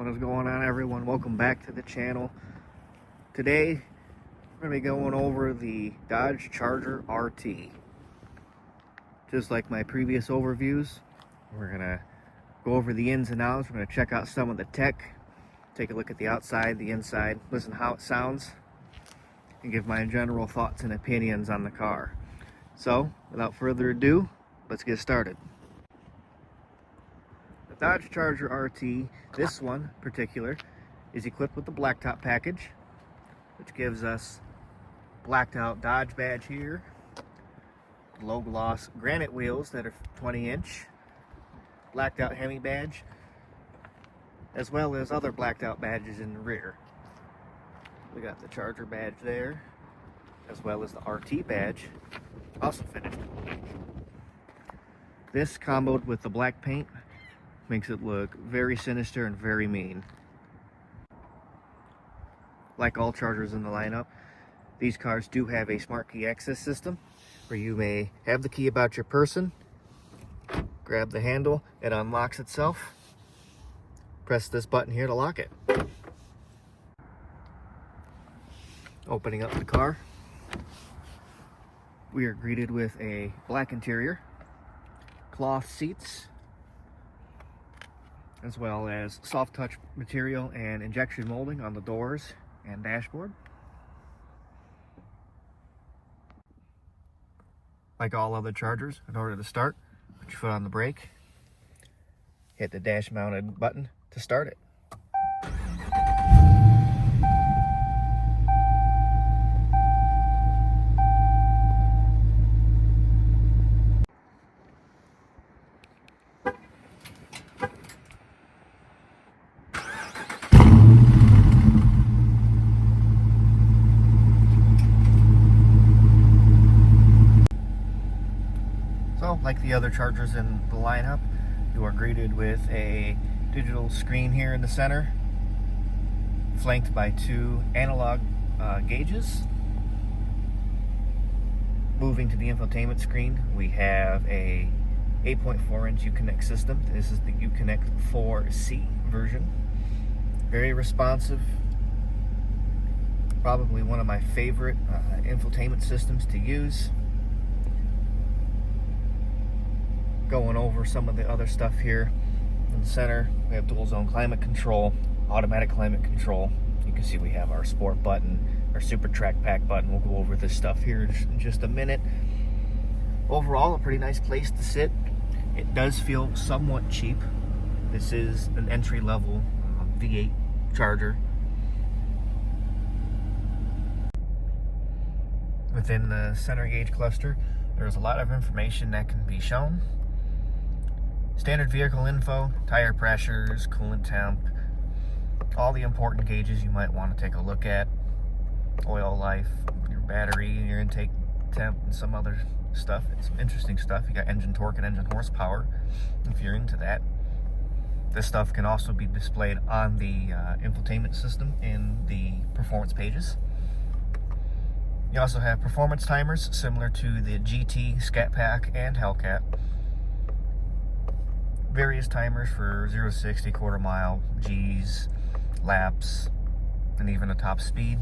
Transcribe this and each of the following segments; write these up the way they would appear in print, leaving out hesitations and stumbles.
What is going on, everyone? Welcome back to the channel. Today we're going to be going over the Dodge Charger RT. Just like my previous overviews, we're going to go over the ins and outs. We're going to check out some of the tech, take a look at the outside, the inside, listen how it sounds, and give my general thoughts and opinions on the car. So without further ado, let's get started. The Dodge Charger RT, this one in particular, is equipped with the blacktop package, which gives us blacked out Dodge badge here, low gloss granite wheels that are 20-inch, blacked out Hemi badge, as well as other blacked out badges in the rear. We got the Charger badge there, as well as the RT badge, also finished. This comboed with the black paint makes it look very sinister and very mean. Like all Chargers in the lineup, these cars do have a smart key access system where you may have the key about your person, grab the handle, it unlocks itself, press this button here to lock it. Opening up the car, we are greeted with a black interior, cloth seats, as well as soft touch material and injection molding on the doors and dashboard. Like all other Chargers, in order to start, put your foot on the brake, hit the dash mounted button to start it. So, like the other Chargers in the lineup, you are greeted with a digital screen here in the center, flanked by two analog gauges. Moving to the infotainment screen, we have a 8.4-inch Uconnect system. This is the Uconnect 4C version. Very responsive. Probably one of my favorite infotainment systems to use. Going over some of the other stuff here in the center, we have dual zone climate control, automatic climate control. You can see we have our sport button, our super track pack button. We'll go over this stuff here in just a minute. Overall, a pretty nice place to sit. It does feel somewhat cheap. This is an entry-level V8 Charger. Within the center gauge cluster, there's a lot of information that can be shown. Standard vehicle info, tire pressures, coolant temp, all the important gauges you might want to take a look at. Oil life, your battery, your intake temp, and some other stuff. It's interesting stuff. You got engine torque and engine horsepower, if you're into that. This stuff can also be displayed on the infotainment system in the performance pages. You also have performance timers similar to the GT, Scat Pack, and Hellcat. Various timers for 0 to 60, quarter mile, G's, laps, and even a top speed.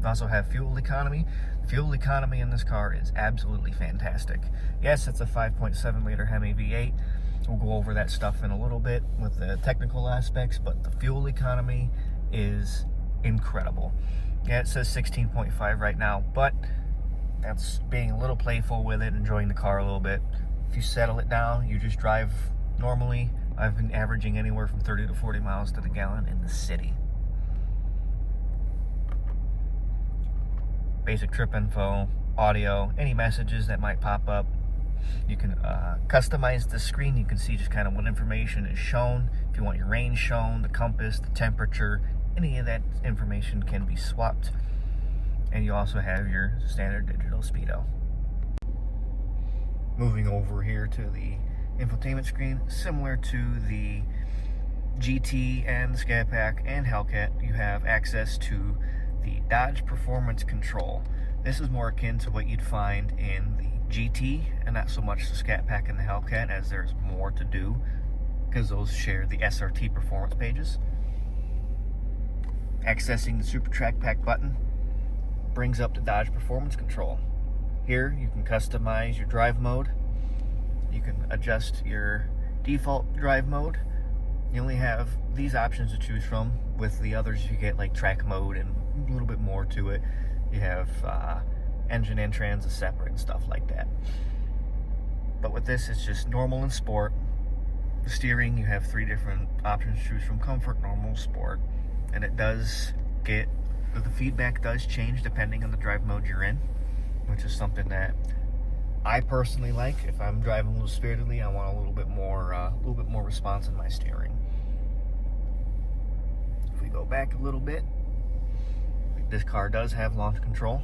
You also have fuel economy. Fuel economy in this car is absolutely fantastic. Yes, it's a 5.7 liter Hemi V8. We'll go over that stuff in a little bit with the technical aspects, but the fuel economy is incredible. Yeah, it says 16.5 right now, but that's being a little playful with it, enjoying the car a little bit. If you settle it down, you just drive normally. I've been averaging anywhere from 30 to 40 miles to the gallon in the city. Basic trip info, audio, any messages that might pop up. You can customize the screen. You can see just kind of what information is shown. If you want your range shown, the compass, the temperature, any of that information can be swapped. And you also have your standard digital speedo. Moving over here to the infotainment screen, similar to the GT and the Scat Pack and Hellcat, you have access to the Dodge Performance Control. This is more akin to what you'd find in the GT and not so much the Scat Pack and the Hellcat, as there's more to do because those share the SRT performance pages. Accessing the Super Track Pack button brings up the Dodge Performance Control. Here you can customize your drive mode. You can adjust your default drive mode. You only have these options to choose from. With the others, you get like track mode and a little bit more to it. You have engine and trans is separate and stuff like that. But with this, it's just normal and sport. The steering, you have 3 different options to choose from: comfort, normal, sport. And it does get, the feedback does change depending on the drive mode you're in, which is something that I personally like. If I'm driving a little spiritedly, I want a little bit more response in my steering. If we go back a little bit, this car does have launch control.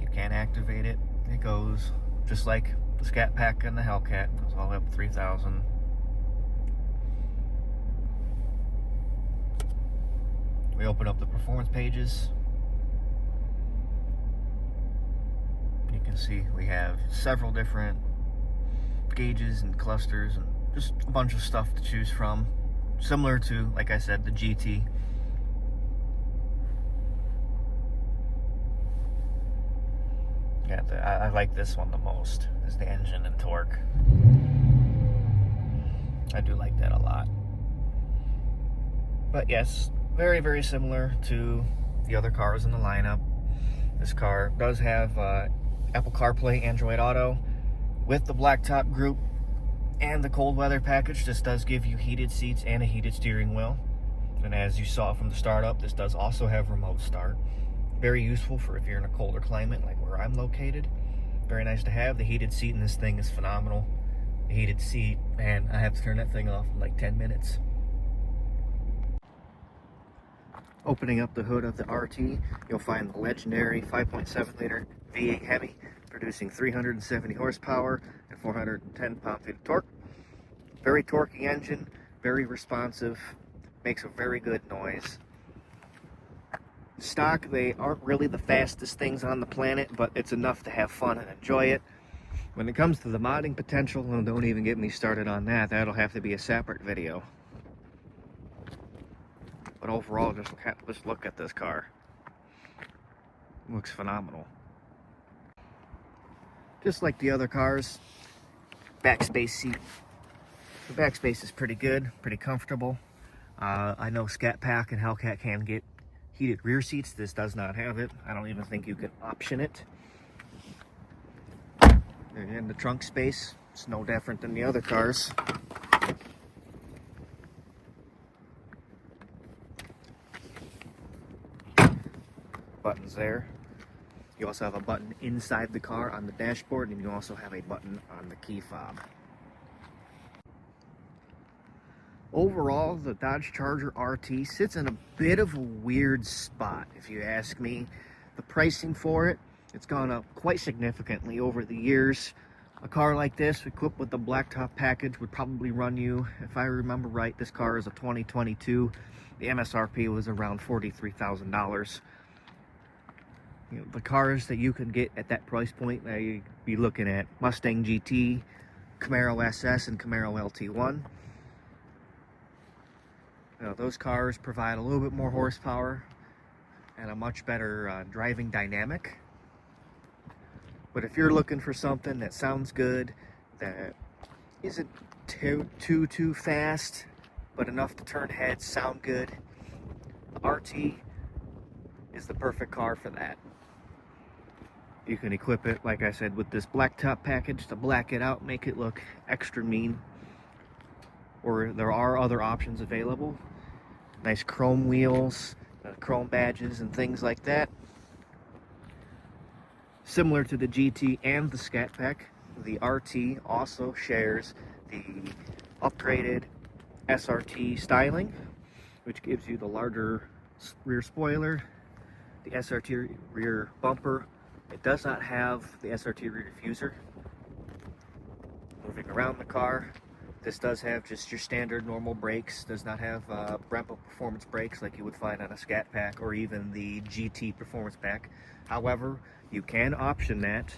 You can activate it. It goes just like the Scat Pack and the Hellcat. It goes all the way up to 3,000. We open up the performance pages. You can see we have several different gauges and clusters and just a bunch of stuff to choose from. Similar to, like I said, the GT. Yeah, I like this one the most, is the engine and torque. I do like that a lot. But yes, very, very similar to the other cars in the lineup. This car does have Apple CarPlay, Android Auto. With the blacktop group and the cold weather package, this does give you heated seats and a heated steering wheel. And as you saw from the startup, this does also have remote start. Very useful for if you're in a colder climate like where I'm located. Very nice to have. The heated seat in this thing is phenomenal. The heated seat, man, I have to turn that thing off in like 10 minutes. Opening up the hood of the RT, you'll find the legendary 5.7 liter V8 Hemi, producing 370 horsepower and 410 pound-feet of torque. Very torquey engine, very responsive, makes a very good noise. Stock, they aren't really the fastest things on the planet, but it's enough to have fun and enjoy it. When it comes to the modding potential, well, don't even get me started on that. That'll have to be a separate video. But overall, just look at this car. It looks phenomenal. Just like the other cars, backspace seat. The backspace is pretty good, pretty comfortable. I know Scat Pack and Hellcat can get heated rear seats. This does not have it. I don't even think you can option it. And the trunk space, it's no different than the other cars. Buttons there. You also have a button inside the car on the dashboard, and you also have a button on the key fob. Overall, the Dodge Charger RT sits in a bit of a weird spot, if you ask me. The pricing for it, it's gone up quite significantly over the years. A car like this, equipped with the blacktop package, would probably run you, if I remember right, this car is a 2022. The MSRP was around $43,000. You know, the cars that you can get at that price point, you'd be looking at Mustang GT, Camaro SS, and Camaro LT1. You know, those cars provide a little bit more horsepower and a much better driving dynamic. But if you're looking for something that sounds good, that isn't too fast, but enough to turn heads, sound good, the RT is the perfect car for that. You can equip it, like I said, with this blacktop package to black it out, make it look extra mean. Or there are other options available. Nice chrome wheels, chrome badges, and things like that. Similar to the GT and the Scat Pack, the RT also shares the upgraded SRT styling, which gives you the larger rear spoiler, the SRT rear bumper. It does not have the SRT rear diffuser. Moving around the car, this does have just your standard normal brakes. Does not have Brembo performance brakes like you would find on a Scat Pack or even the GT performance pack. However, you can option that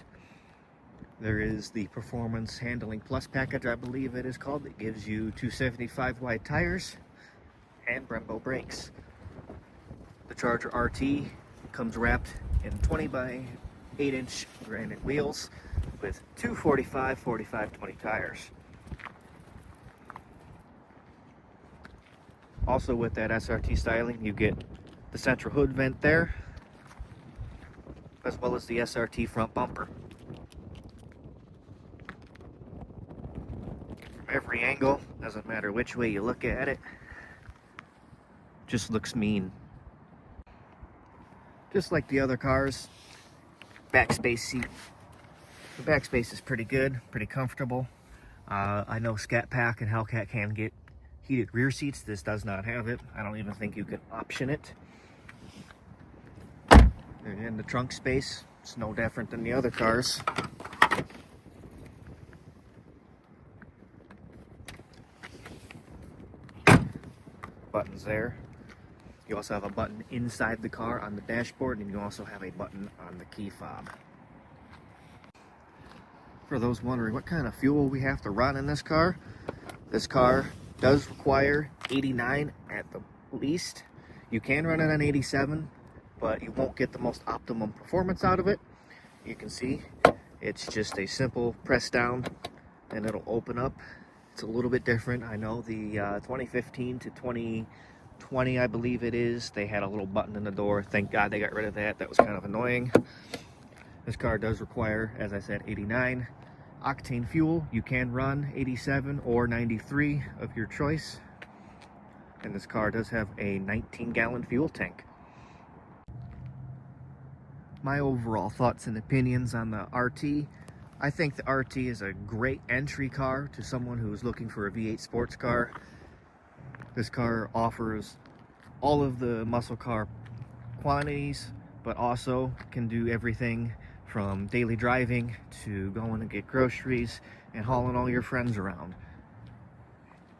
There is the Performance Handling Plus package, I believe it is called. It gives you 275 wide tires and Brembo brakes. The Charger RT comes wrapped in 20 by 8-inch granite wheels with two 45/45/20 tires. Also with that SRT styling, you get the central hood vent there, as well as the SRT front bumper. From every angle, doesn't matter which way you look at it, just looks mean. Just like the other cars, backspace seat. The backspace is pretty good, pretty comfortable. I know Scat Pack and Hellcat can get heated rear seats. This does not have it. I don't even think you can option it. And the trunk space, it's no different than the other cars. Buttons there. You also have a button inside the car on the dashboard, and you also have a button on the key fob. For those wondering what kind of fuel we have to run in this car does require 89 at the least. You can run it on 87, but you won't get the most optimum performance out of it. You can see it's just a simple press down and it'll open up. It's a little bit different. I know the 2015 to 2020, I believe it is, they had a little button in the door. Thank God they got rid of that. That was kind of annoying. This car does require, as I said, 89 octane fuel. You can run 87 or 93 of your choice. And this car does have a 19-gallon fuel tank. My overall thoughts and opinions on the RT. I think the RT is a great entry car to someone who is looking for a V8 sports car. This car offers all of the muscle car quantities, but also can do everything from daily driving to going to get groceries and hauling all your friends around.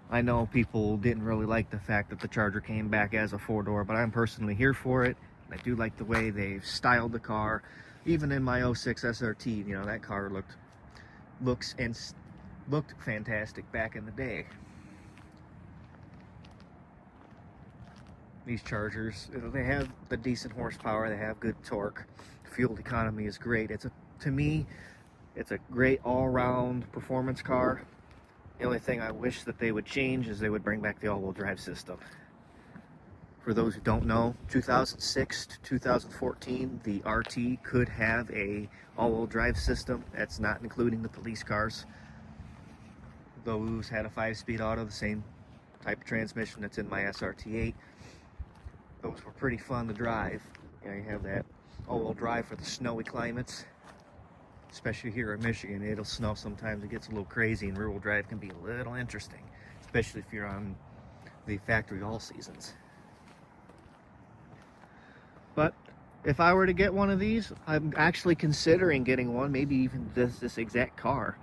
I know people didn't really like the fact that the Charger came back as a four-door, but I'm personally here for it. I do like the way they've styled the car. Even in my 06 SRT, you know, that car looked fantastic back in the day. These Chargers, they have the decent horsepower, they have good torque. Fuel economy is great. To me, it's a great all-round performance car. The only thing I wish that they would change is they would bring back the all-wheel drive system. For those who don't know, 2006 to 2014, the RT could have a all-wheel drive system. That's not including the police cars. Those had a 5-speed auto, the same type of transmission that's in my SRT8. Those were pretty fun to drive. You know, you have that all-wheel drive for the snowy climates. Especially here in Michigan, it'll snow sometimes. It gets a little crazy, and rear-wheel drive can be a little interesting, especially if you're on the factory all seasons. But if I were to get one of these, I'm actually considering getting one, maybe even this exact car.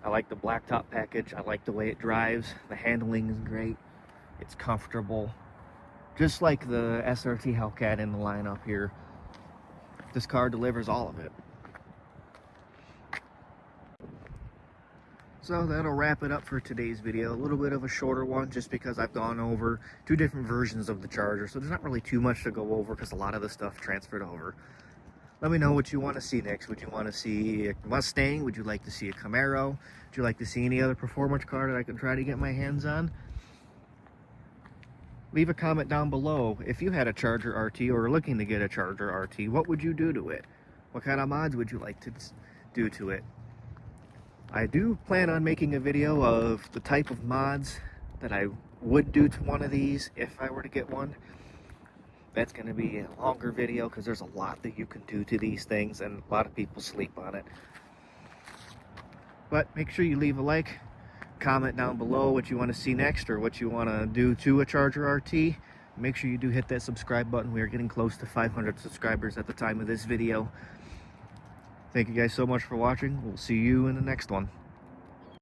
I like the blacktop package. I like the way it drives. The handling is great. It's comfortable. Just like the SRT Hellcat in the lineup here, this car delivers all of it. So that'll wrap it up for today's video. A little bit of a shorter one just because I've gone over two different versions of the Charger, so there's not really too much to go over because a lot of the stuff transferred over. Let me know what you want to see next. Would you want to see a Mustang? Would you like to see a Camaro? Would you like to see any other performance car that I can try to get my hands on? Leave a comment down below. If you had a Charger RT or are looking to get a Charger RT, what would you do to it? What kind of mods would you like to do to it? I do plan on making a video of the type of mods that I would do to one of these if I were to get one. That's going to be a longer video because there's a lot that you can do to these things and a lot of people sleep on it. But make sure you leave a like, comment down below what you want to see next or what you want to do to a Charger RT. Make sure you do hit that subscribe button. We are getting close to 500 subscribers at the time of this video. Thank you guys so much for watching. We'll see you in the next one.